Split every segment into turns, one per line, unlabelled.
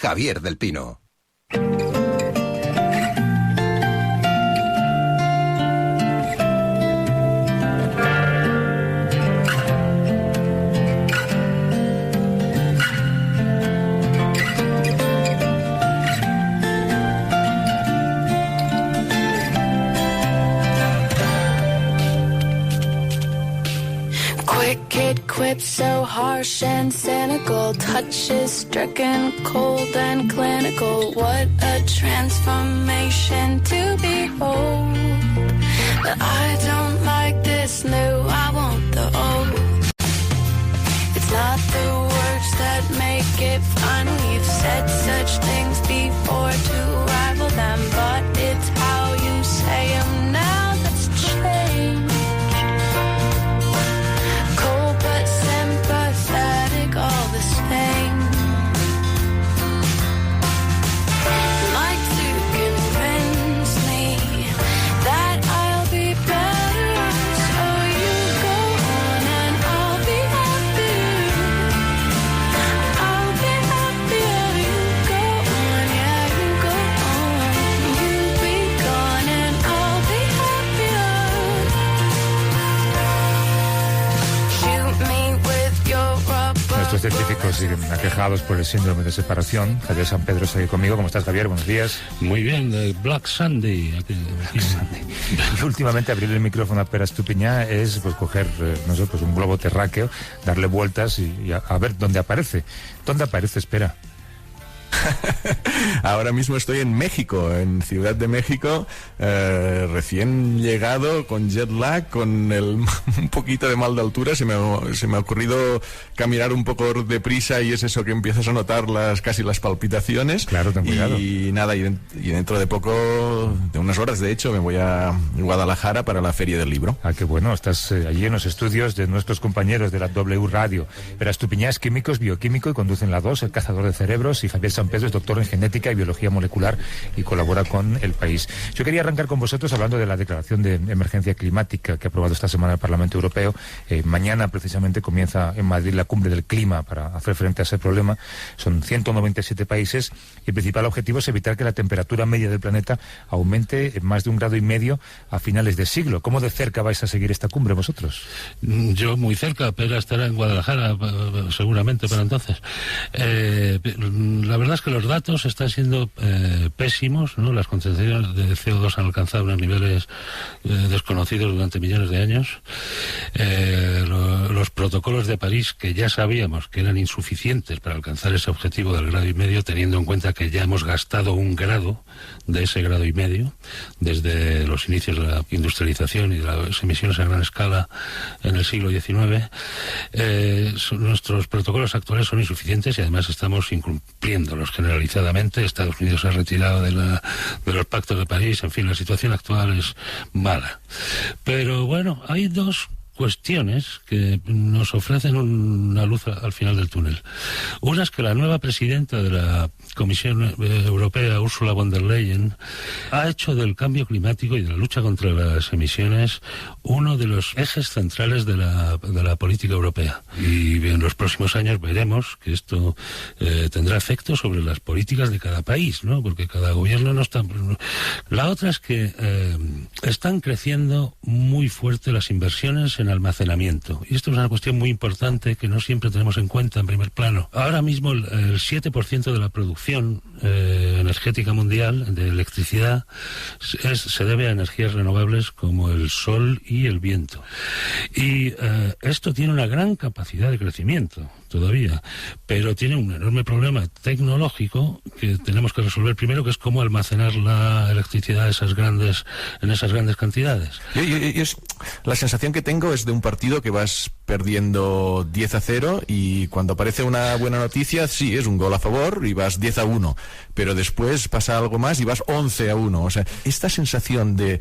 Javier del Pino.
Quips so harsh and cynical, touches stricken, cold and clinical. What a transformation to behold. But I don't like this new, I want the old. It's not the words that make it fun. We've said such things before to rival them, but it's how you say them now that's changed. All the same, like to convince me that I'll be better, so you go on and I'll be happier. I'll be happier. You go on, yeah, you go on. You be gone and I'll be happier. Shoot me with your rubber.
Nuestros científicos siguen aquejados por el síndrome de separación. Javier San Pedro está aquí conmigo. ¿Cómo estás, Javier? Buenos días.
Muy bien, Black Sunday.
Black Sunday. Y últimamente abrir el micrófono a Pere Estupiñán es pues coger, no sé, pues un globo terráqueo, darle vueltas y a ver dónde aparece. ¿Dónde aparece, Espera?
Ahora mismo estoy en México, en Ciudad de México, recién llegado, con jet lag, con un poquito de mal de altura. Se me ha ocurrido caminar un poco deprisa y es eso que empiezas a notar casi las palpitaciones.
Claro, ten cuidado.
Y nada, y dentro de poco, de unas horas de hecho, me voy a Guadalajara para la Feria del Libro.
Ah, qué bueno, estás allí en los estudios de nuestros compañeros de la W Radio. Pere Estupiñán es químico, es bioquímico y conduce en la 2, El Cazador de Cerebros, y Javier San Pedro es doctor en genética y biología molecular y colabora con El País. Yo quería arrancar con vosotros hablando de la declaración de emergencia climática que ha aprobado esta semana el Parlamento Europeo. Mañana precisamente comienza en Madrid la cumbre del clima para hacer frente a ese problema. Son 197 países y el principal objetivo es evitar que la temperatura media del planeta aumente en más de 1,5 grados a finales de siglo. ¿Cómo de cerca vais a seguir esta cumbre vosotros?
Yo muy cerca, pero estará en Guadalajara seguramente para entonces. La verdad es que los datos están siendo pésimos, ¿no? Las concentraciones de CO2 han alcanzado unos niveles desconocidos durante millones de años. Los protocolos de París, que ya sabíamos que eran insuficientes para alcanzar ese objetivo del 1,5 grados, teniendo en cuenta que ya hemos gastado 1 grado de ese 1,5 grados desde los inicios de la industrialización y de las emisiones a gran escala en el siglo XIX. Nuestros protocolos actuales son insuficientes y además estamos incumpliéndolos generalizadamente. Estados Unidos se ha retirado de los pactos de París. En fin, la situación actual es mala. Pero bueno, hay dos cuestiones que nos ofrecen una luz al final del túnel. Una es que la nueva presidenta de la Comisión Europea, Ursula von der Leyen, ha hecho del cambio climático y de la lucha contra las emisiones uno de los ejes centrales de la política europea. Y en los próximos años veremos que esto tendrá efecto sobre las políticas de cada país, ¿no? Porque cada gobierno no está... La otra es que están creciendo muy fuerte las inversiones en almacenamiento. Y esto es una cuestión muy importante que no siempre tenemos en cuenta en primer plano. Ahora mismo el 7% de la producción energética mundial de electricidad se debe a energías renovables como el sol y el viento. Y esto tiene una gran capacidad de crecimiento todavía, pero tiene un enorme problema tecnológico que tenemos que resolver primero, que es cómo almacenar la electricidad en esas grandes cantidades.
La sensación que tengo es de un partido que vas perdiendo 10-0 y cuando aparece una buena noticia, sí, es un gol a favor y vas 10-1, pero después pasa algo más y vas 11-1. O sea, esta sensación de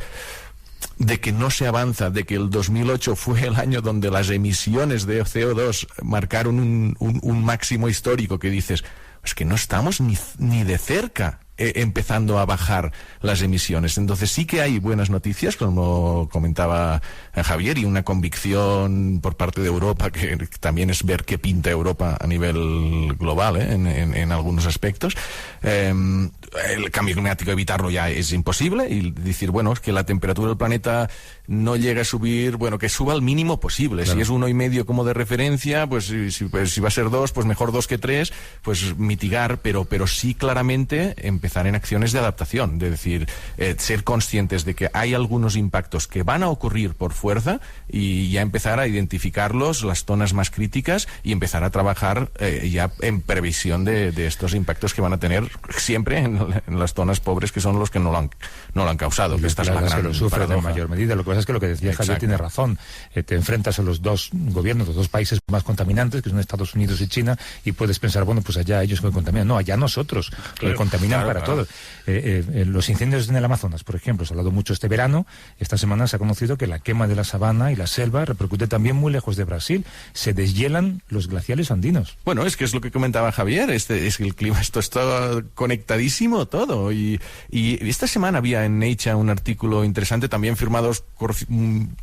que no se avanza, de que el 2008 fue el año donde las emisiones de CO2 marcaron un máximo histórico, que dices, es que no estamos ni de cerca empezando a bajar las emisiones. Entonces sí que hay buenas noticias, como comentaba Javier, y una convicción por parte de Europa, que también es ver qué pinta Europa a nivel global, en algunos aspectos. El cambio climático, evitarlo ya es imposible, y decir, bueno, es que la temperatura del planeta no llega a subir, bueno, que suba al mínimo posible. Claro. Si es 1,5 como de referencia, pues si va a ser 2, pues mejor 2 que 3, pues mitigar, pero sí claramente empezar en acciones de adaptación, de decir, ser conscientes de que hay algunos impactos que van a ocurrir por fuerza, y ya empezar a identificarlos, las zonas más críticas, y empezar a trabajar ya en previsión de estos impactos que van a tener siempre en las zonas pobres, que son los que no lo han causado, que esta es la gran
que lo sufren en mayor medida. Lo que pasa es que lo que decía Javier tiene razón. Te enfrentas a los dos gobiernos, los dos países más contaminantes, que son Estados Unidos y China, y puedes pensar, bueno, pues allá ellos que contaminan. No, allá nosotros, que contaminan para todos. Los incendios en el Amazonas, por ejemplo, se ha hablado mucho este verano. Esta semana se ha conocido que la quema de la sabana y la selva repercute también muy lejos de Brasil. Se deshielan los glaciales andinos.
Bueno, es que es lo que comentaba Javier, es que el clima, esto está conectadísimo todo. Y esta semana había en Nature un artículo interesante, también firmados por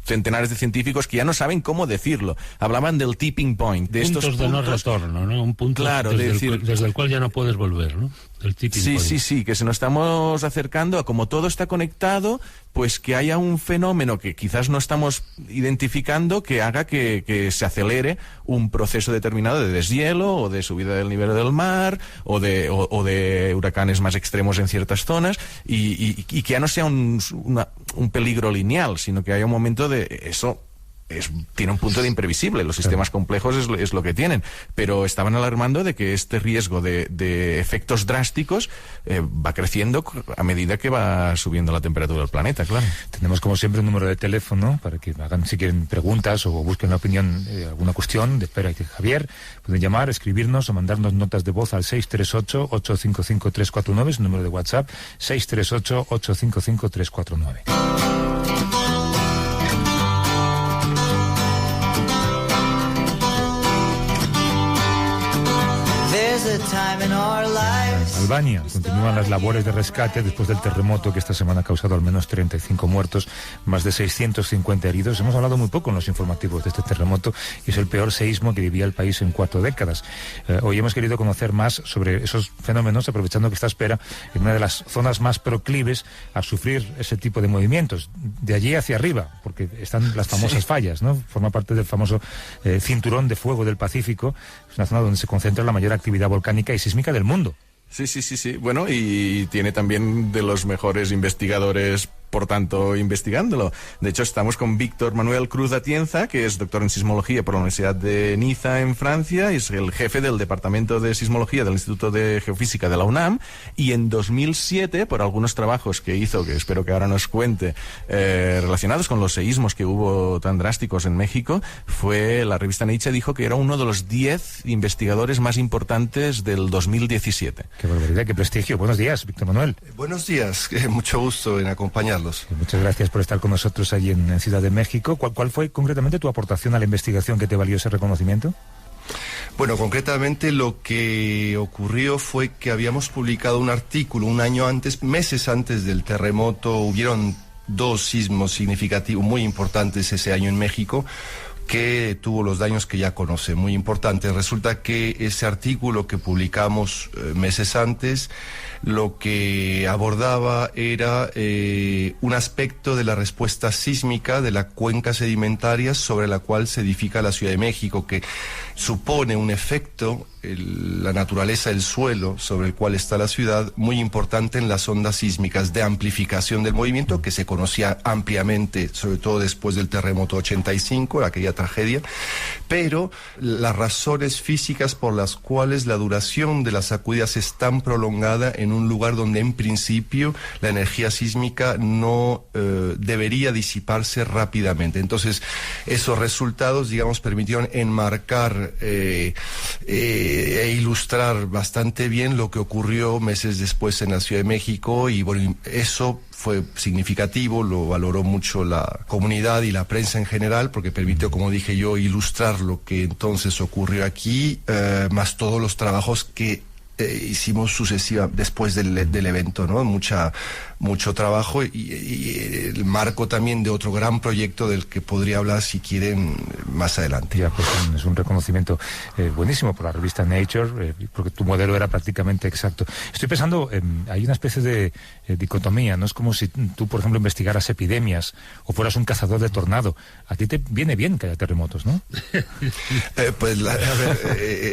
centenares de científicos que ya no saben cómo decirlo. Hablaban del tipping point, de
puntos
estos
de no retorno, ¿no? Un punto,
claro,
desde el cual ya no puedes volver, ¿no? El tipping point.
Sí, que se nos estamos acercando a, como todo está conectado, pues que haya un fenómeno que quizás no estamos identificando, que haga que se acelere un proceso determinado de deshielo o de subida del nivel del mar o de huracanes más extremos en ciertas zonas, y que ya no sea un peligro lineal, sino que haya un momento de eso. Tiene un punto de imprevisible, los sistemas complejos es lo que tienen, pero estaban alarmando de que este riesgo de efectos drásticos va creciendo a medida que va subiendo la temperatura del planeta, claro.
Tenemos como siempre un número de teléfono para que hagan, si quieren, preguntas o busquen la opinión, alguna cuestión de Pera y de Javier. Pueden llamar, escribirnos o mandarnos notas de voz al 638-855-349, es un número de WhatsApp, 638-855-349. Albania. Continúan las labores de rescate después del terremoto que esta semana ha causado al menos 35 muertos, más de 650 heridos. Hemos hablado muy poco en los informativos de este terremoto, y es el peor seísmo que vivía el país en 4 décadas. Hoy hemos querido conocer más sobre esos fenómenos, aprovechando que está Pera en una de las zonas más proclives a sufrir ese tipo de movimientos. De allí hacia arriba, porque están las famosas fallas, ¿no? Forma parte del famoso cinturón de fuego del Pacífico. Es una zona donde se concentra la mayor actividad volcánica y sísmica del mundo.
Sí. Bueno, y tiene también de los mejores investigadores, por tanto, investigándolo. De hecho, estamos con Víctor Manuel Cruz Atienza, que es doctor en sismología por la Universidad de Niza, en Francia, y es el jefe del Departamento de Sismología del Instituto de Geofísica de la UNAM, y en 2007, por algunos trabajos que hizo, que espero que ahora nos cuente, relacionados con los seísmos que hubo tan drásticos en México, la revista Nature dijo que era uno de los 10 investigadores más importantes del 2017.
Qué barbaridad, qué prestigio. Buenos días, Víctor Manuel.
Buenos días, mucho gusto en acompañarlos.
Muchas gracias por estar con nosotros allí en Ciudad de México. ¿Cuál fue concretamente tu aportación a la investigación que te valió ese reconocimiento?
Bueno, concretamente lo que ocurrió fue que habíamos publicado un artículo un año antes, meses antes del terremoto. Hubieron 2 sismos significativos muy importantes ese año en México, que tuvo los daños que ya conoce, muy importantes. Resulta que ese artículo que publicamos meses antes, lo que abordaba era un aspecto de la respuesta sísmica de la cuenca sedimentaria sobre la cual se edifica la Ciudad de México, que supone un efecto, la naturaleza del suelo sobre el cual está la ciudad, muy importante en las ondas sísmicas de amplificación del movimiento, que se conocía ampliamente, sobre todo después del terremoto 85, aquella tragedia, pero las razones físicas por las cuales la duración de las sacudidas es tan prolongada en un lugar donde en principio la energía sísmica no debería disiparse rápidamente. Entonces, esos resultados, digamos, permitieron enmarcar e ilustrar bastante bien lo que ocurrió meses después en la Ciudad de México, y bueno, eso fue significativo, lo valoró mucho la comunidad y la prensa en general, porque permitió, como dije yo, ilustrar lo que entonces ocurrió aquí, más todos los trabajos que hicimos sucesiva después del evento, ¿no? Mucho trabajo y el marco también de otro gran proyecto del que podría hablar si quieren más adelante.
Ya, pues es un reconocimiento buenísimo por la revista Nature, porque tu modelo era prácticamente exacto. Estoy pensando, hay una especie de dicotomía, ¿no? Es como si tú, por ejemplo, investigaras epidemias o fueras un cazador de tornado. A ti te viene bien que haya terremotos, ¿no?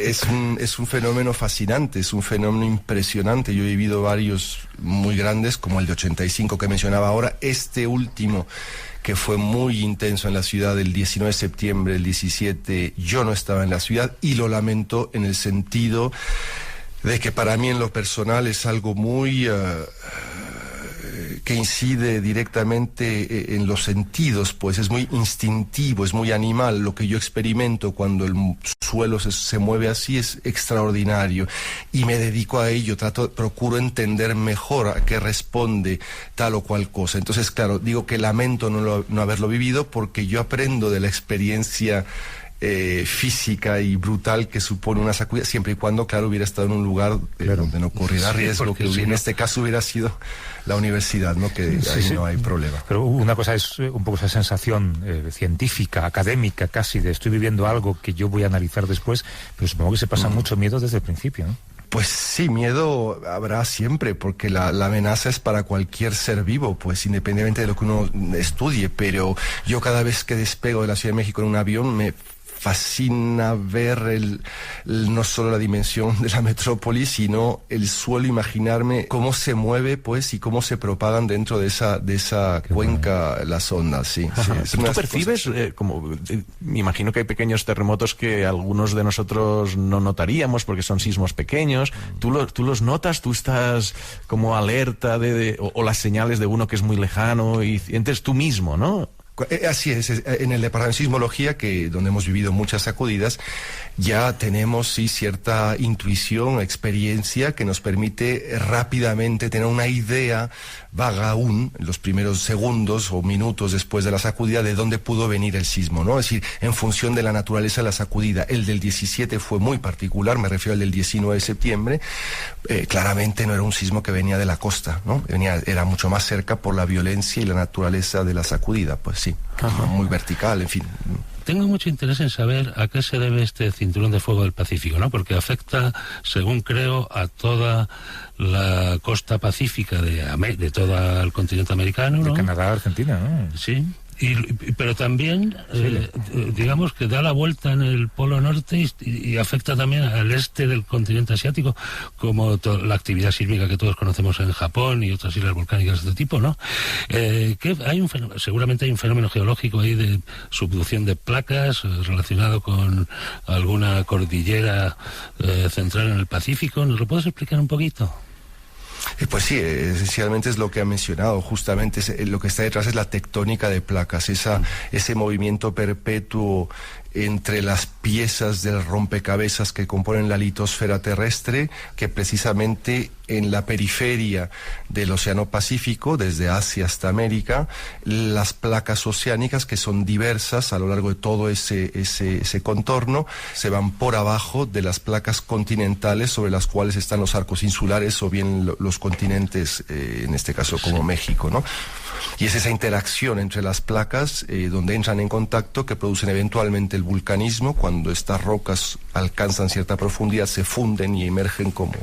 Es un fenómeno fascinante, es un fenómeno impresionante. Yo he vivido varios muy grandes, como el de 85 que mencionaba ahora, este último que fue muy intenso en la ciudad el 19 de septiembre, el 17, yo no estaba en la ciudad y lo lamento en el sentido de que para mí en lo personal es algo muy que incide directamente en los sentidos, pues es muy instintivo, es muy animal. Lo que yo experimento cuando el suelo se mueve así es extraordinario y me dedico a ello, procuro entender mejor a qué responde tal o cual cosa. Entonces, claro, digo que lamento no haberlo vivido porque yo aprendo de la experiencia física y brutal que supone una sacudida, siempre y cuando, claro, hubiera estado en un lugar donde no ocurriera riesgo, que en este caso hubiera sido la universidad, ¿no? Que ahí no hay problema.
Pero una cosa es un poco esa sensación científica, académica casi, de estoy viviendo algo que yo voy a analizar después, pero supongo que se pasa mucho miedo desde el principio, ¿no?
Pues sí, miedo habrá siempre, porque la amenaza es para cualquier ser vivo, pues independientemente de lo que uno estudie, pero yo cada vez que despego de la Ciudad de México en un avión me fascina ver no solo la dimensión de la metrópoli, sino el suelo, imaginarme cómo se mueve, pues, y cómo se propagan dentro de esa cuenca las ondas, sí.
¿Tú percibes, me imagino que hay pequeños terremotos que algunos de nosotros no notaríamos porque son sismos pequeños, ¿tú los notas? ¿Tú estás como alerta o las señales de uno que es muy lejano y sientes tú mismo, ¿no?
Así es, en el departamento de sismología, donde hemos vivido muchas sacudidas, ya tenemos sí cierta intuición, experiencia que nos permite rápidamente tener una idea vaga aún, en los primeros segundos o minutos después de la sacudida, de dónde pudo venir el sismo, ¿no? Es decir, en función de la naturaleza de la sacudida. El del 17 fue muy particular, me refiero al del 19 de septiembre, claramente no era un sismo que venía de la costa, ¿no? Era mucho más cerca por la violencia y la naturaleza de la sacudida, pues sí, muy vertical, en fin.
Tengo mucho interés en saber a qué se debe este cinturón de fuego del Pacífico, ¿no? Porque afecta, según creo, a toda la costa pacífica de todo el continente americano, ¿no?
De Canadá a Argentina, ¿no?
Sí. Pero también, digamos que da la vuelta en el Polo Norte y afecta también al este del continente asiático, como la actividad sísmica que todos conocemos en Japón y otras islas volcánicas de este tipo, ¿no? Seguramente hay un fenómeno geológico ahí de subducción de placas relacionado con alguna cordillera central en el Pacífico. ¿Nos lo puedes explicar un poquito?
Pues sí, esencialmente es lo que ha mencionado, justamente lo que está detrás es la tectónica de placas, ese movimiento perpetuo entre las piezas del rompecabezas que componen la litosfera terrestre, que precisamente en la periferia del Océano Pacífico, desde Asia hasta América, las placas oceánicas, que son diversas a lo largo de todo ese contorno, se van por abajo de las placas continentales sobre las cuales están los arcos insulares o bien los continentes, en este caso como México, ¿no? Y es esa interacción entre las placas donde entran en contacto que producen eventualmente el vulcanismo. Cuando estas rocas alcanzan cierta profundidad se funden y emergen como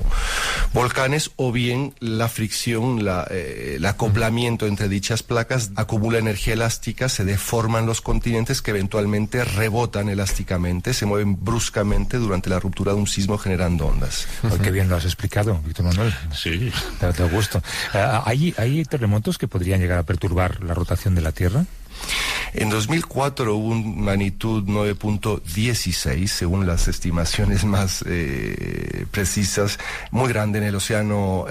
volcanes, o bien la fricción, el acoplamiento entre dichas placas acumula energía elástica, se deforman los continentes que eventualmente rebotan elásticamente, se mueven bruscamente durante la ruptura de un sismo generando ondas.
Qué bien lo has explicado, Víctor Manuel.
Sí.
Te gusto. ¿Hay terremotos que podrían llegar a perturbar la rotación de la Tierra?
En 2004 hubo un magnitud 9.16, según las estimaciones más precisas, muy grande en el Océano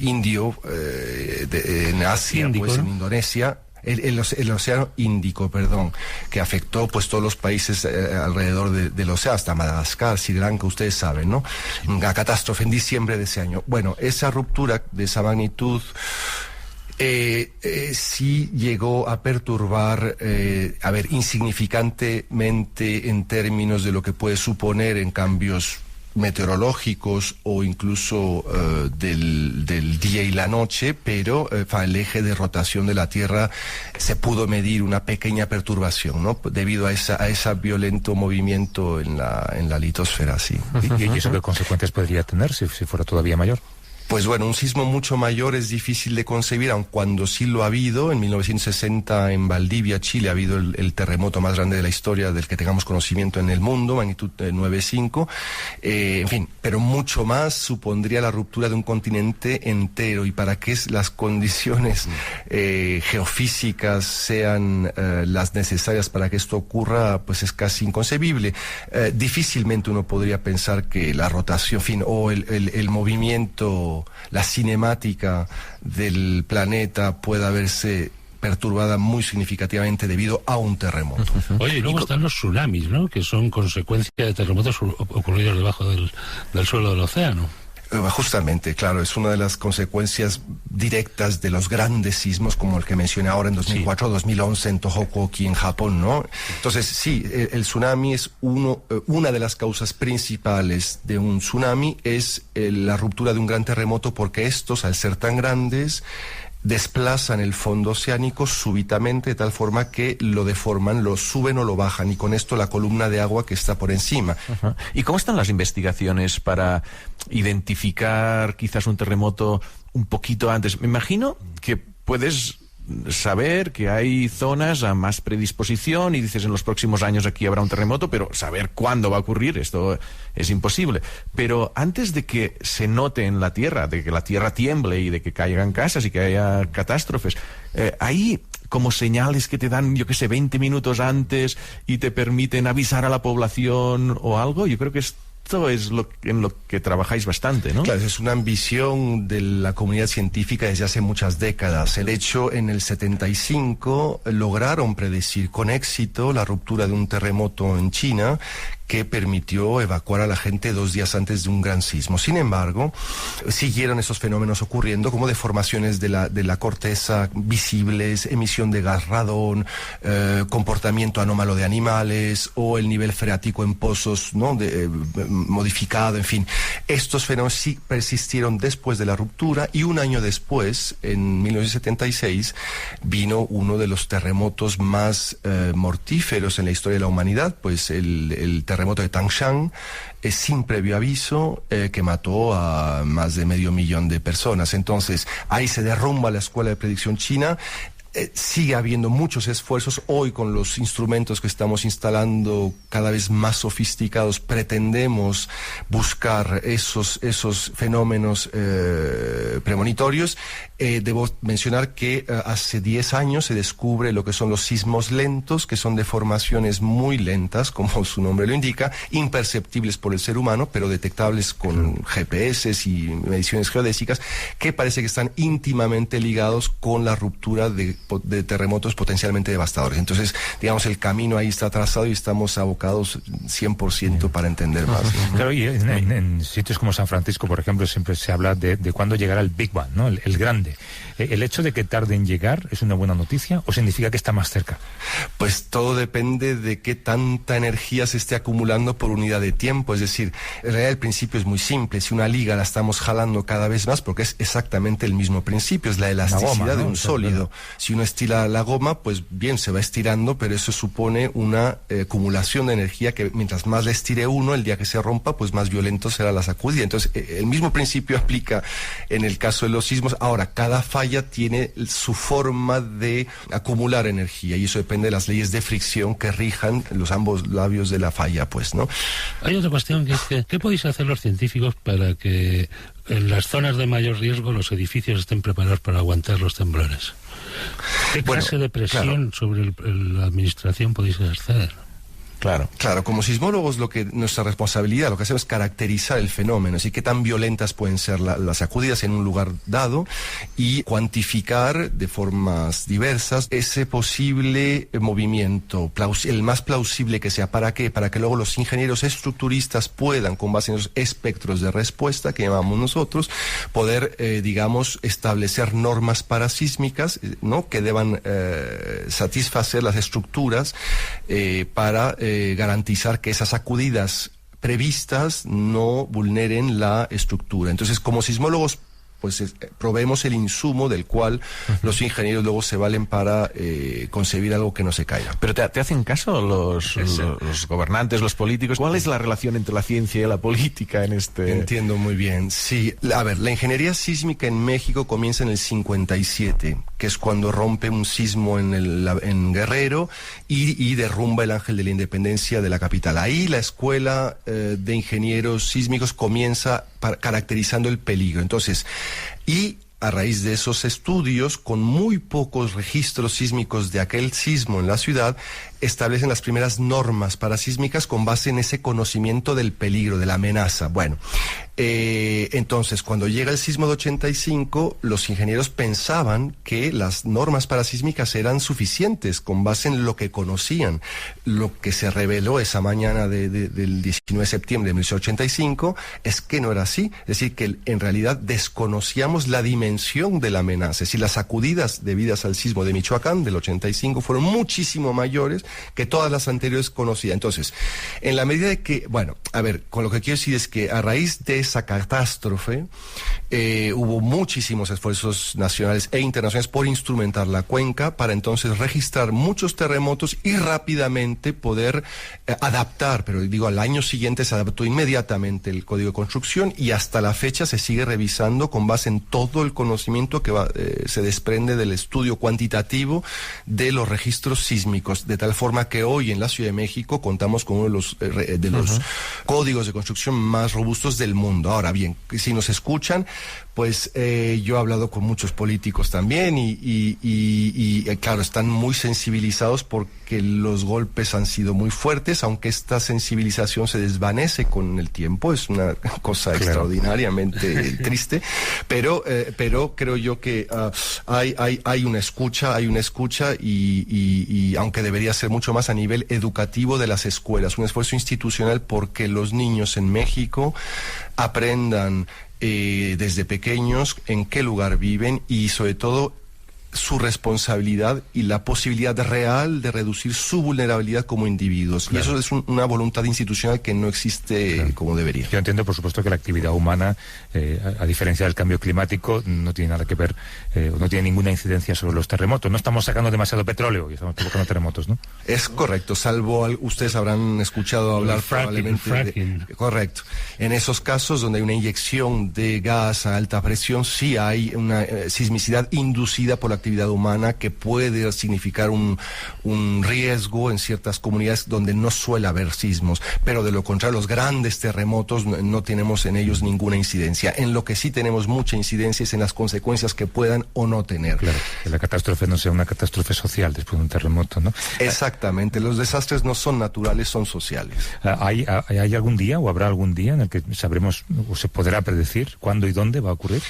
Indio, en Asia,
Índico,
pues
¿no?
en Indonesia. El Océano Índico, perdón, que afectó pues todos los países alrededor del océano, hasta Madagascar, Sri Lanka, ustedes saben, ¿no? La catástrofe en diciembre de ese año. Bueno, esa ruptura de esa magnitud sí llegó a perturbar, insignificantemente en términos de lo que puede suponer en cambios meteorológicos o incluso del día y la noche, pero el eje de rotación de la Tierra se pudo medir una pequeña perturbación, ¿no? Debido a ese violento movimiento en la litosfera, sí.
¿Y eso qué consecuencias podría tener si fuera todavía mayor?
Pues bueno, un sismo mucho mayor es difícil de concebir, aun cuando sí lo ha habido. En 1960 en Valdivia, Chile, ha habido el terremoto más grande de la historia del que tengamos conocimiento en el mundo, magnitud 9.5. En fin, pero mucho más supondría la ruptura de un continente entero, y para que las condiciones geofísicas sean las necesarias para que esto ocurra, pues es casi inconcebible. Difícilmente uno podría pensar que la rotación, en fin, o el movimiento, la cinemática del planeta pueda verse perturbada muy significativamente debido a un terremoto.
Oye, y luego están los tsunamis, ¿no?, que son consecuencia de terremotos ocurridos debajo del suelo del océano.
Justamente, claro, es una de las consecuencias directas de los grandes sismos, como el que mencioné ahora en 2004 o 2011 en Tohoku, aquí en Japón, ¿no? Entonces, sí, el tsunami es una de las causas principales de un tsunami, es la ruptura de un gran terremoto, porque estos, al ser tan grandes, desplazan el fondo oceánico súbitamente de tal forma que lo deforman, lo suben o lo bajan, y con esto la columna de agua que está por encima.
Ajá. ¿Y cómo están las investigaciones para identificar quizás un terremoto un poquito antes? Me imagino que puedes saber que hay zonas a más predisposición y dices en los próximos años aquí habrá un terremoto, pero saber cuándo va a ocurrir, esto es imposible. Pero antes de que se note en la Tierra, de que la Tierra tiemble y de que caigan casas y que haya catástrofes, ¿hay como señales que te dan, yo qué sé, 20 minutos antes y te permiten avisar a la población o algo? Yo creo que esto es en lo que trabajáis bastante, ¿no?
Claro, es una ambición de la comunidad científica desde hace muchas décadas. De hecho, en el 75 lograron predecir con éxito la ruptura de un terremoto en China, que permitió evacuar a la gente 2 días antes de un gran sismo. Sin embargo, siguieron esos fenómenos ocurriendo, como deformaciones de la corteza visibles, emisión de gas radón, comportamiento anómalo de animales, o el nivel freático en pozos, ¿no?, modificado, en fin. Estos fenómenos sí persistieron después de la ruptura, y un año después, en 1976, vino uno de los terremotos más mortíferos en la historia de la humanidad, pues el terremoto de Tangshan, sin previo aviso, que mató a más de 500.000 de personas. Entonces, ahí se derrumba la escuela de predicción china. Sigue habiendo muchos esfuerzos. Hoy, con los instrumentos que estamos instalando cada vez más sofisticados, pretendemos buscar esos fenómenos premonitorios. Debo mencionar que hace 10 años se descubre lo que son los sismos lentos, que son deformaciones muy lentas, como su nombre lo indica, imperceptibles por el ser humano, pero detectables con GPS y mediciones geodésicas, que parece que están íntimamente ligados con la ruptura de terremotos potencialmente devastadores. Entonces, digamos, el camino ahí está trazado y estamos abocados 100% para entender más, ¿no?
Claro, y en sitios como San Francisco, por ejemplo, siempre se habla de cuándo llegará el Big Bang, ¿no?, el grande. ¿El hecho de que tarde en llegar es una buena noticia o significa que está más cerca?
Pues todo depende de qué tanta energía se esté acumulando por unidad de tiempo. Es decir, en realidad el principio es muy simple. Si una liga la estamos jalando cada vez más, porque es exactamente el mismo principio, es la elasticidad
goma, ¿no?,
de un sólido. Si uno estira la goma, pues bien, se va estirando, pero eso supone una acumulación de energía que mientras más le estire uno, el día que se rompa, pues más violento será la sacudida. Entonces, el mismo principio aplica en el caso de los sismos. Ahora, cada falla tiene su forma de acumular energía, y eso depende de las leyes de fricción que rijan los ambos labios de la falla, pues, ¿no?
Hay otra cuestión, que es que ¿qué podéis hacer los científicos para que en las zonas de mayor riesgo los edificios estén preparados para aguantar los temblores? ¿Qué clase de presión sobre la administración podéis ejercer?
Claro, como sismólogos nuestra responsabilidad, lo que hacemos es caracterizar el fenómeno, así que tan violentas pueden ser las sacudidas en un lugar dado, y cuantificar de formas diversas ese posible movimiento, el más plausible que sea. ¿Para qué? Para que luego los ingenieros estructuristas puedan, con base en esos espectros de respuesta que llamamos nosotros, poder, digamos, establecer normas parasísmicas, ¿no?, que deban satisfacer las estructuras para garantizar que esas sacudidas previstas no vulneren la estructura. Entonces, como sismólogos, pues proveemos el insumo del cual los ingenieros luego se valen para concebir algo que no se caiga.
¿Pero te hacen caso los gobernantes, los políticos? ¿Cuál es la relación entre la ciencia y la política en este...?
Entiendo muy bien. Sí, a ver, la ingeniería sísmica en México comienza en el 57, que es cuando rompe un sismo en Guerrero y derrumba el Ángel de la Independencia de la capital. Ahí la escuela de ingenieros sísmicos comienza caracterizando el peligro. Entonces, y a raíz de esos estudios, con muy pocos registros sísmicos de aquel sismo en la ciudad, establecen las primeras normas parasísmicas con base en ese conocimiento del peligro, de la amenaza. Bueno, entonces, cuando llega el sismo de 85, los ingenieros pensaban que las normas parasísmicas eran suficientes con base en lo que conocían. Lo que se reveló esa mañana del 19 de septiembre de 1985 es que no era así. Es decir, que en realidad desconocíamos la dimensión de la amenaza. Es decir, las sacudidas debidas al sismo de Michoacán del 85 fueron muchísimo mayores que todas las anteriores conocidas. Entonces, en la medida de que, bueno, a ver, con lo que quiero decir es que a raíz de esa catástrofe hubo muchísimos esfuerzos nacionales e internacionales por instrumentar la cuenca para entonces registrar muchos terremotos y rápidamente poder adaptar, pero digo, al año siguiente se adaptó inmediatamente el Código de Construcción y hasta la fecha se sigue revisando con base en todo el conocimiento que se desprende del estudio cuantitativo de los registros sísmicos, de tal forma que hoy en la Ciudad de México contamos con uno de los códigos de construcción más robustos del mundo. Ahora bien, si nos escuchan, pues yo he hablado con muchos políticos también y claro, están muy sensibilizados porque los golpes han sido muy fuertes, aunque esta sensibilización se desvanece con el tiempo, es una cosa extraordinariamente triste, pero creo yo que hay una escucha y aunque debería ser mucho más a nivel educativo de las escuelas, un esfuerzo institucional porque los niños en México aprendan desde pequeños en qué lugar viven y sobre todo su responsabilidad y la posibilidad real de reducir su vulnerabilidad como individuos. Claro. Y eso es una voluntad institucional que no existe como debería.
Yo entiendo, por supuesto, que la actividad humana, a diferencia del cambio climático, no tiene nada que ver, no tiene ninguna incidencia sobre los terremotos. No estamos sacando demasiado petróleo y estamos provocando terremotos, ¿no?
Es correcto, salvo ustedes habrán escuchado hablar probablemente correcto. En esos casos donde hay una inyección de gas a alta presión, sí hay una sismicidad inducida por la actividad humana que puede significar un riesgo en ciertas comunidades donde no suele haber sismos, pero de lo contrario, los grandes terremotos no tenemos en ellos ninguna incidencia. En lo que sí tenemos mucha incidencia es en las consecuencias que puedan o no tener.
Claro, que la catástrofe no sea una catástrofe social después de un terremoto, ¿no?
Exactamente, los desastres no son naturales, son sociales.
¿Hay algún día o habrá algún día en el que sabremos o se podrá predecir cuándo y dónde va a ocurrir?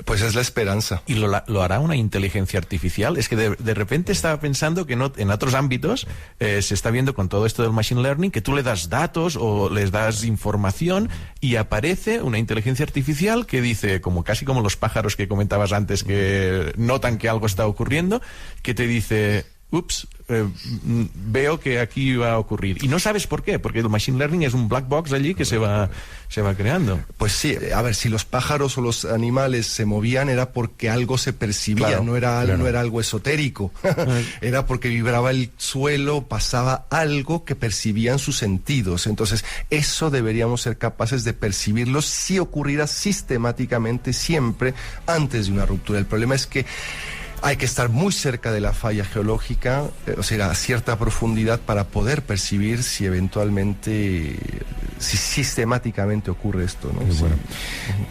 Pues es la esperanza.
¿Y lo hará una inteligencia artificial? Es que de repente estaba pensando que en otros ámbitos se está viendo con todo esto del machine learning que tú le das datos o les das información y aparece una inteligencia artificial que dice, casi como los pájaros que comentabas antes que notan que algo está ocurriendo, que te dice... Ups, veo que aquí va a ocurrir. Y no sabes por qué, porque el machine learning es un black box allí que se va creando.
Pues sí, a ver, si los pájaros o los animales se movían era porque algo se percibía, claro, no era algo esotérico. Era porque vibraba el suelo, pasaba algo que percibían sus sentidos. Entonces, eso deberíamos ser capaces de percibirlo si ocurriera sistemáticamente siempre antes de una ruptura. El problema es que hay que estar muy cerca de la falla geológica, o sea, a cierta profundidad para poder percibir si eventualmente, si sistemáticamente ocurre esto, ¿no?
Sí. Bueno.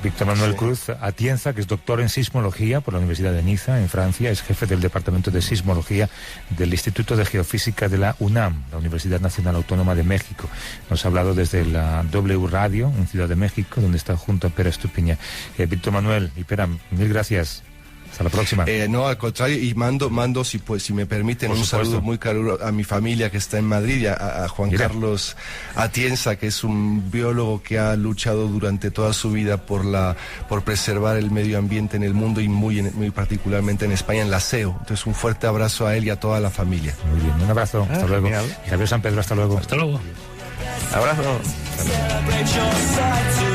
Víctor Manuel Cruz Atienza, que es doctor en sismología por la Universidad de Niza, en Francia, es jefe del Departamento de Sismología del Instituto de Geofísica de la UNAM, la Universidad Nacional Autónoma de México. Nos ha hablado desde la W Radio, en Ciudad de México, donde está junto a Pera Estupiñán. Víctor Manuel y Pera, mil gracias. Hasta la próxima.
No, al contrario, y mando si me permiten, un saludo muy caluroso a mi familia que está en Madrid, y a Juan Carlos Atienza, que es un biólogo que ha luchado durante toda su vida por preservar el medio ambiente en el mundo y muy particularmente en España, en la SEO. Entonces, un fuerte abrazo a él y a toda la familia.
Muy bien, un abrazo. Hasta luego. Y Javier San Pedro, hasta luego.
Hasta luego.
Abrazo.
Hasta luego.